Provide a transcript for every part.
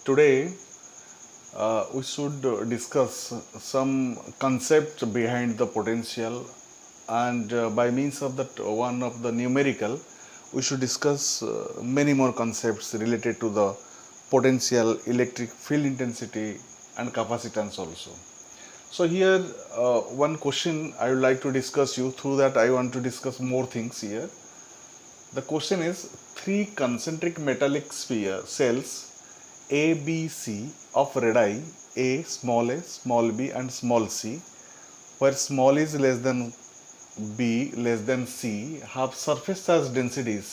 Today we should discuss some concept behind the potential, and by means of that one of the numerical, we should discuss many more concepts related to the potential, electric field intensity, and capacitance also. So here one question I would like to discuss you. Through that I want to discuss more things here. The question is, three concentric metallic sphere cells A, B, C of radii A, small b and small c, where small is less than b less than c, have surface charge densities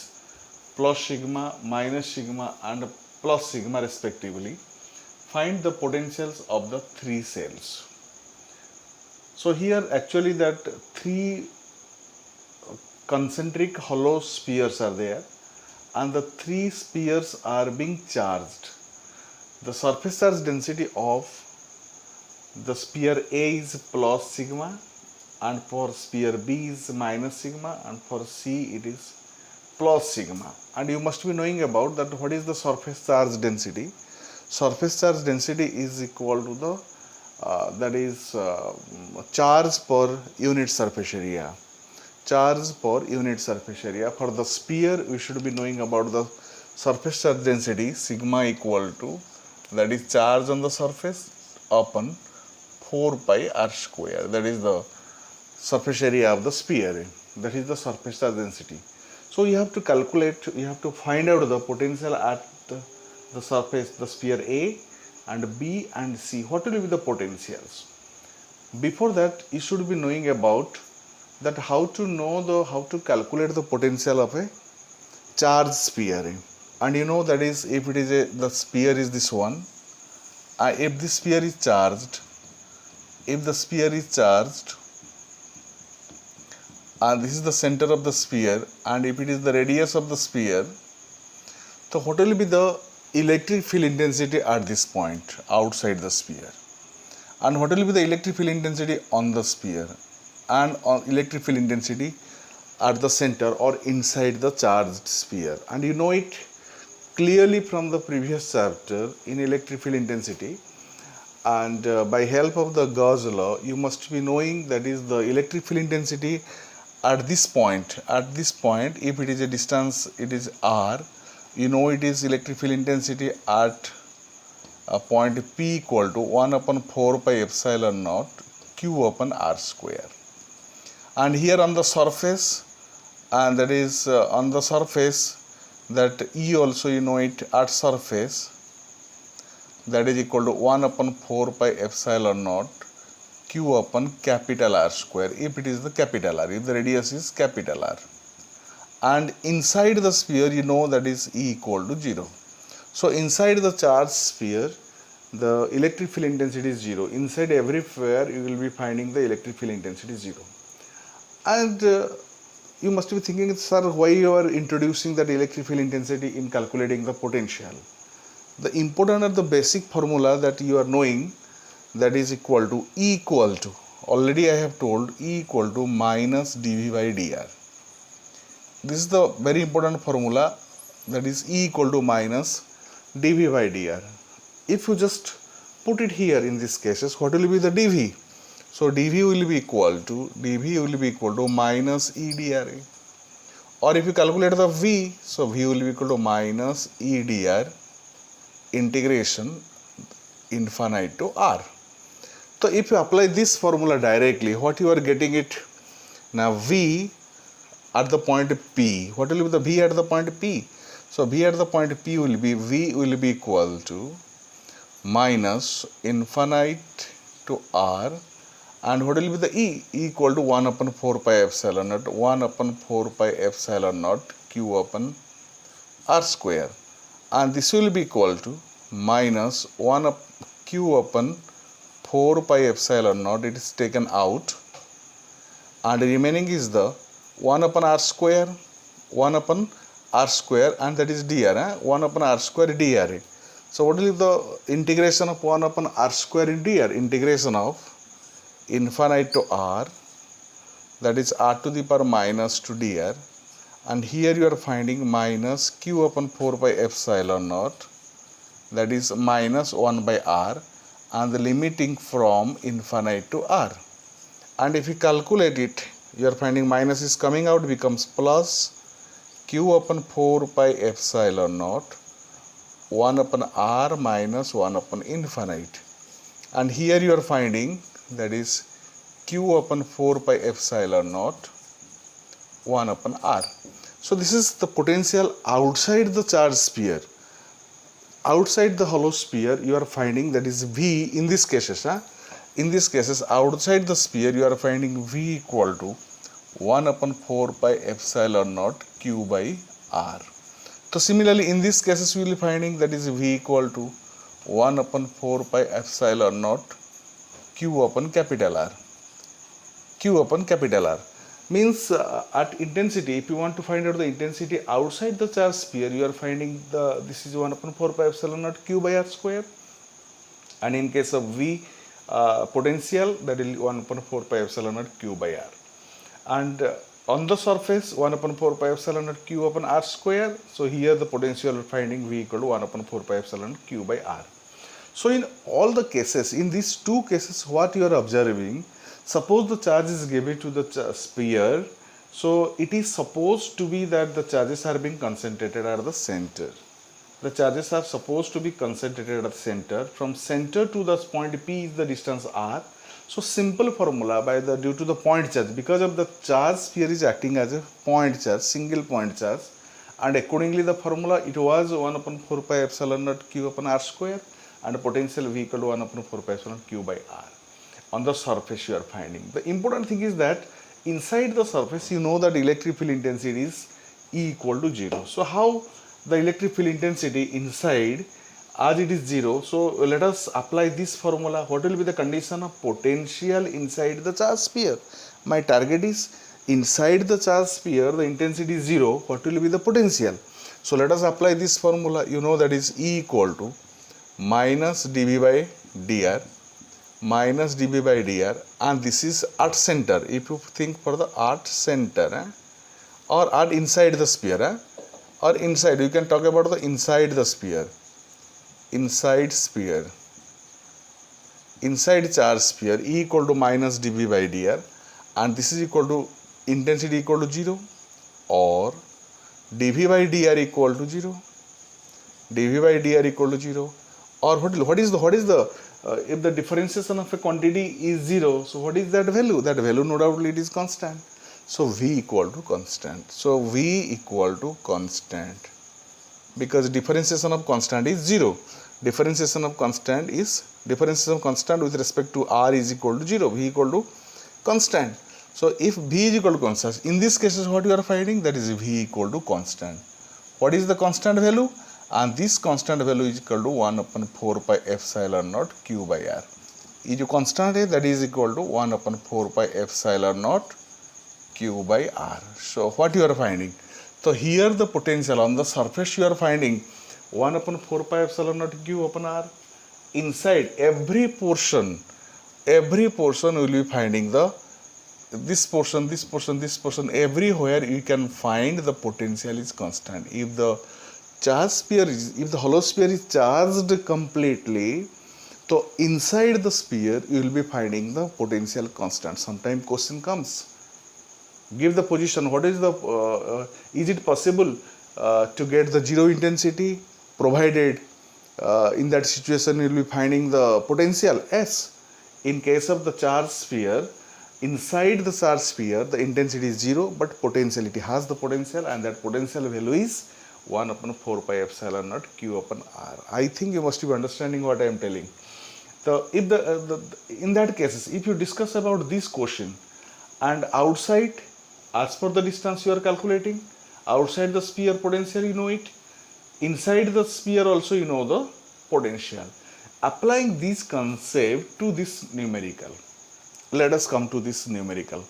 plus sigma, minus sigma and plus sigma respectively. Find the potentials of the three cells. So here actually that three concentric hollow spheres are there, and the three spheres are being charged. The surface charge density of the sphere A is plus sigma, and for sphere B is minus sigma, and for C it is plus sigma. And you must be knowing about that what is the surface charge density. Surface charge density is equal to the charge per unit surface area. Charge per unit surface area. For the sphere we should be knowing about the surface charge density, sigma equal to, that is charge on the surface upon 4 pi r square, that is the surface area of the sphere, that is the surface charge density. So you have to calculate, you have to find out the potential at the surface, the sphere A and B and C. What will be the potentials? Before that you should be knowing about that how to calculate the potential of a charged sphere. And you know that is, if it is the sphere is this one, if this sphere is charged, if the sphere is charged and this is the center of the sphere, and if it is the radius of the sphere, so what will be the electric field intensity at this point outside the sphere, and what will be the electric field intensity on the sphere, and on electric field intensity at the center or inside the charged sphere. And you know it clearly from the previous chapter in electric field intensity, and by help of the Gauss law you must be knowing that is the electric field intensity at this point, if it is a distance, it is r, you know it is electric field intensity at a point P equal to 1 upon 4 pi epsilon naught q upon r square. And here on the surface, and that is on the surface, that E also you know it at surface, that is equal to 1 upon 4 pi epsilon naught q upon capital R square, if it is the capital R, if the radius is capital R. And inside the sphere you know that is E equal to 0. So inside the charged sphere the electric field intensity is 0. Inside everywhere you will be finding the electric field intensity 0. And you must be thinking, sir, why you are introducing that electric field intensity in calculating the potential? The important or the basic formula that you are knowing, that is equal to E equal to, already I have told, E equal to minus dV by dr. This is the very important formula, that is E equal to minus dV by dr. If you just put it here in these cases, what will be the dV? So dV will be equal to minus E dr. Or if you calculate the V, so V will be equal to minus E dr integration infinite to R. So if you apply this formula directly, what you are getting it? Now V at the point P, what will be the V at the point P? So V at the point P will be, V will be equal to minus infinite to R, and what will be the E? E equal to 1 upon 4 pi epsilon naught, 1 upon 4 pi epsilon naught q upon R square, and this will be equal to minus 1 up q upon 4 pi epsilon naught, it is taken out, and remaining is the 1 upon r square, 1 upon r square, and that is dr, 1 upon r square dr. So what will be the integration of 1 upon r square in dr? Integration of infinite to r, that is r to the power minus 2 dr, and here you are finding minus q upon 4 pi epsilon naught that is minus 1 by r, and the limiting from infinite to r. And if you calculate it, you are finding minus is coming out, becomes plus q upon 4 pi epsilon naught 1 upon r minus 1 upon infinite. And here you are finding that is q upon 4 pi epsilon naught 1 upon r. So this is the potential outside the charged sphere. Outside the hollow sphere you are finding that is V in these cases. In these cases outside the sphere you are finding V equal to 1 upon 4 pi epsilon naught q by r. So similarly in these cases we will be finding that is V equal to 1 upon 4 pi epsilon naught q upon capital R. Q upon capital R means at intensity, if you want to find out the intensity outside the charged sphere, you are finding this is 1 upon 4 pi epsilon naught q by r square, and in case of V potential, that is 1 upon 4 pi epsilon naught q by r, and on the surface 1 upon 4 pi epsilon naught q upon r square. So here the potential we are finding V equal to 1 upon 4 pi epsilon naught q by r. So in all the cases, in these two cases, what you are observing, suppose the charge is given to the sphere, so it is supposed to be that the charges are being concentrated at the center. The charges are supposed to be concentrated at the center. From center to the point P is the distance r. So simple formula due to the point charge, because of the charge sphere is acting as a point charge, single point charge, and accordingly the formula it was 1 upon 4 pi epsilon naught q upon r square, and potential V equal to 1 upon 4 pi epsilon q by r. On the surface you are finding. The important thing is that inside the surface you know that electric field intensity is E equal to 0. So how the electric field intensity inside, as it is 0, so let us apply this formula. What will be the condition of potential inside the charge sphere? My target is inside the charge sphere the intensity is 0. What will be the potential? So let us apply this formula. You know that is E equal to minus dV by dr minus dB by dr, and this is at center. If you think for the at center or at inside the sphere or inside, you can talk about the inside the sphere, inside sphere, inside charge sphere, E equal to minus dB by dr, and this is equal to intensity equal to 0, or dV by dr equal to 0, dV by dr equal to 0, or what is the if the differentiation of a quantity is 0, so what is that value? That value no doubt it is constant. So V equal to constant. So V equal to constant, because differentiation of constant is 0. Differentiation of constant with respect to r is equal to 0. V equal to constant. So if V is equal to constant, in this case what you are finding, that is V equal to constant. What is the constant value? And this constant value is equal to 1 upon 4 pi epsilon naught q by r. Is a constant that is equal to 1 upon 4 pi epsilon naught q by r. So what you are finding? So here the potential on the surface you are finding 1 upon 4 pi epsilon naught q upon r. Inside every portion will be finding this portion, everywhere you can find the potential is constant. If the charge sphere if the hollow sphere is charged completely, so inside the sphere you will be finding the potential constant. Sometimes question comes, give the position, what is the is it possible to get the zero intensity, provided in that situation you will be finding the potential? Yes. In case of the charge sphere, inside the charge sphere the intensity is 0, but potentiality has the potential, and that potential value is 1 upon 4 pi epsilon naught q upon r. I think you must be understanding what I am telling. So if in that cases, if you discuss about this question, and outside, as per the distance you are calculating, outside the sphere potential you know it, inside the sphere also you know the potential. Applying this concept to this numerical, let us come to this numerical.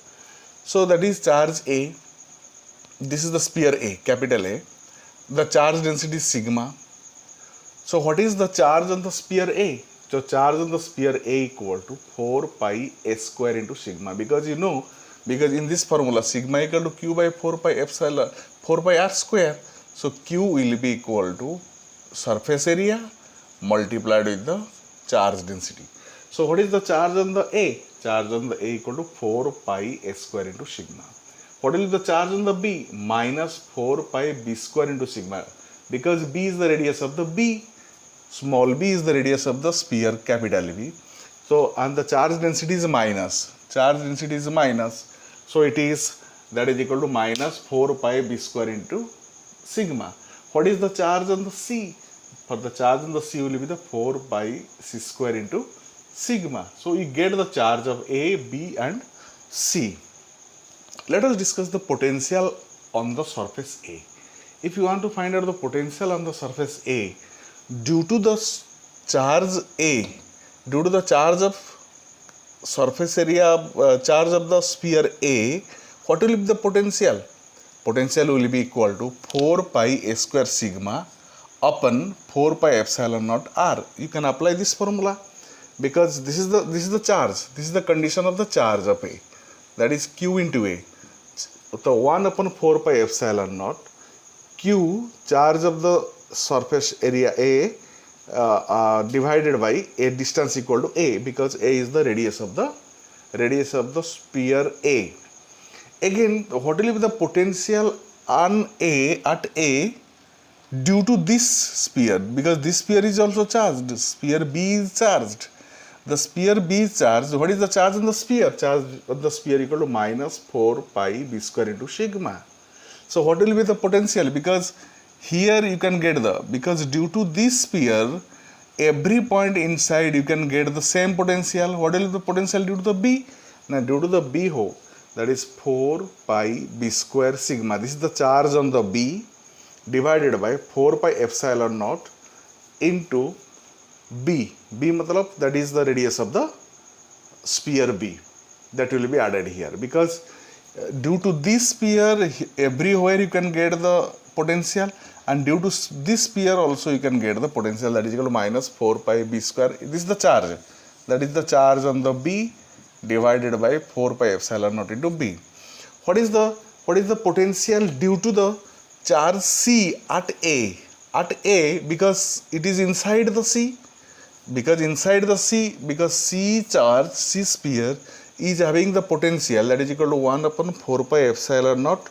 So that is charge A, this is the sphere A, capital A. The charge density is sigma. So what is the charge on the sphere A? So charge on the sphere A equal to 4 pi s square into sigma, because you know, because in this formula sigma equal to q by 4 pi epsilon 4 pi r square. So q will be equal to surface area multiplied with the charge density. So what is the charge on the A? Charge on the A equal to 4 pi S square into sigma. What will be the charge on the B? Minus 4 pi B square into sigma. Because B is the radius of the B, small b is the radius of the sphere, capital B. So, and the charge density is minus. Charge density is minus. So, it is, that is equal to minus 4 pi B square into sigma. What is the charge on the C? For the charge on the C will be the 4 pi C square into sigma. So, you get the charge of A, B and C. Let us discuss the potential on the surface A. If you want to find out the potential on the surface A, due to the charge A, due to the charge of surface area, charge of the sphere A, what will be the potential? Potential will be equal to 4 pi A square sigma upon 4 pi epsilon naught R. You can apply this formula because this is the charge. This is the condition of the charge of A, that is Q into A. So 1 upon 4 pi epsilon naught Q, charge of the surface area A divided by a distance equal to A, because A is the radius of the sphere A. Again, what will be the potential on A at A due to this sphere? Because this sphere is also charged. Sphere B is charged. The sphere B is charged. What is the charge on the sphere? Charge on the sphere equal to minus 4 pi B square into sigma. So what will be the potential? Because here you can get because due to this sphere, every point inside you can get the same potential. What will be the potential due to the B? Now due to the B hole, that is 4 pi B square sigma. This is the charge on the B divided by 4 pi epsilon naught into B. B matlab, that is the radius of the sphere B. That will be added here, because due to this sphere everywhere you can get the potential, and due to this sphere also you can get the potential, that is equal to minus 4 pi B square. This is the charge, that is the charge on the B divided by 4 pi epsilon naught into B. What is the potential due to the charge C at A? At A, because it is inside the C, because C charge, C sphere is having the potential, that is equal to 1 upon 4 pi epsilon naught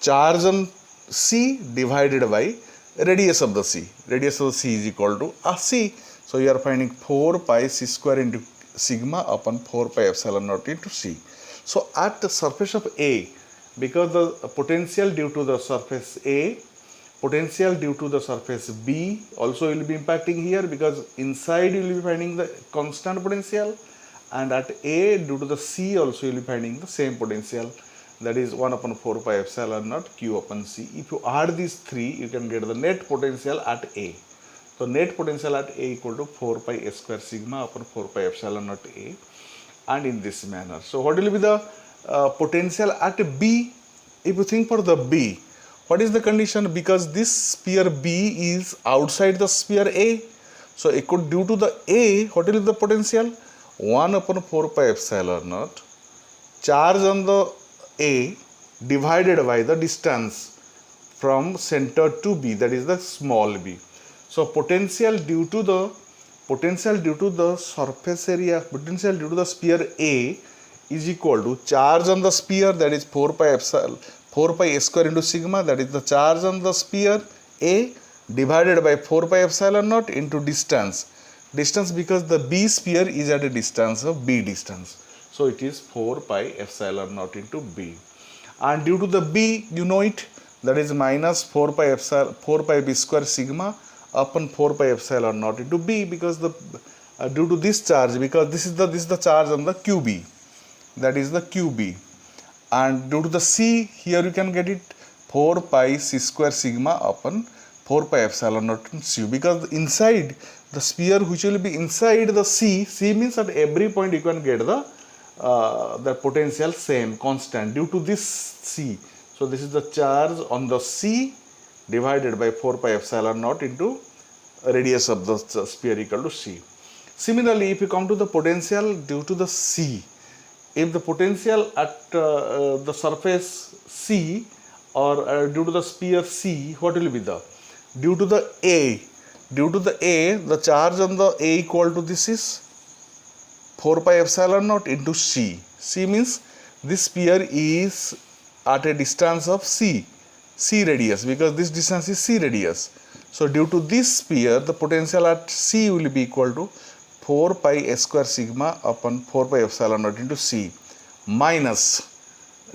charge on C divided by radius of the C. Radius of the C is equal to a C. So you are finding 4 pi C square into sigma upon 4 pi epsilon naught into C. So at the surface of A, because the potential due to the surface A, potential due to the surface B also will be impacting here, because inside you will be finding the constant potential, and at A due to the C also you will be finding the same potential, that is 1 upon 4 pi epsilon naught Q upon C. If you add these three, you can get the net potential at A. So net potential at A equal to 4 pi S square sigma upon 4 pi epsilon naught A, and in this manner. So what will be the potential at B? If you think for the B, what is the condition? Because this sphere B is outside the sphere A, so it could, due to the A, what will be the potential? 1 upon 4 pi epsilon naught charge on the A divided by the distance from center to B, that is the small b. So potential due to the surface area, potential due to the sphere A is equal to charge on the sphere, that is 4 pi S square into sigma, that is the charge on the sphere A divided by 4 pi epsilon naught into distance. Distance, because the B sphere is at a distance of B distance. So it is 4 pi epsilon naught into B. And due to the B, you know it, that is minus 4 pi B square sigma upon 4 pi epsilon naught into B, because the due to this charge, because this is the charge on the QB, that is the QB. And due to the C, here you can get it 4 pi C square sigma upon 4 pi epsilon naught into C, because inside the sphere which will be inside the C means at every point you can get the potential same, constant, due to this C. So this is the charge on the C divided by 4 pi epsilon naught into radius of the sphere equal to C. Similarly, if you come to the potential due to the C, if the potential at the surface C or due to the sphere C, what will be the? Due to the A, Due to the A, the charge on the A equal to this is 4 pi epsilon naught into C. C means this sphere is at a distance of C radius, because this distance is C radius. So due to this sphere, the potential at C will be equal to 4 pi a square sigma upon 4 pi epsilon naught into C, minus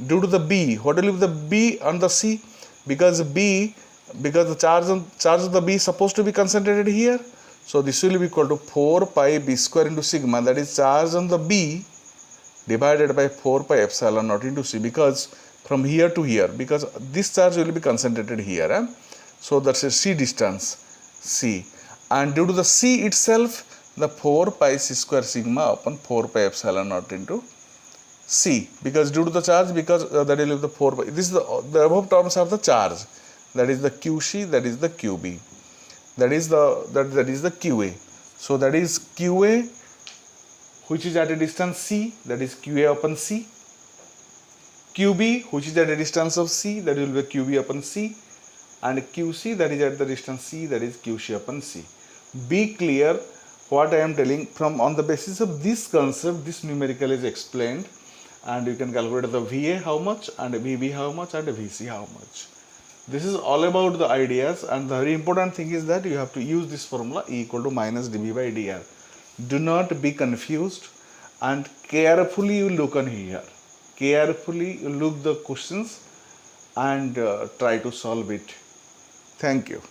due to the B. What will be the B on the C? Because the charge of the B is supposed to be concentrated here. So this will be equal to 4 pi b square into sigma, that is charge on the B divided by 4 pi epsilon naught into C, because from here to here, because this charge will be concentrated here. So that's a C distance, C. And due to the C itself, the 4 pi c square sigma upon 4 pi epsilon naught into C, because due to the charge, because that will be the 4 pi. This is the above terms are the charge. That is the QC, that is the QB, that is the QA. So that is QA, which is at a distance C, that is QA upon C. QB, which is at a distance of C, that will be QB upon C. And QC, that is at the distance C, that is QC upon C. Be clear what I am telling. From on the basis of this concept, this numerical is explained, and you can calculate the VA how much, and VB how much, and VC how much. This is all about the ideas, and the very important thing is that you have to use this formula E equal to minus dB by dr. Do not be confused, and carefully you look on here. Carefully you look the questions and try to solve it. Thank you.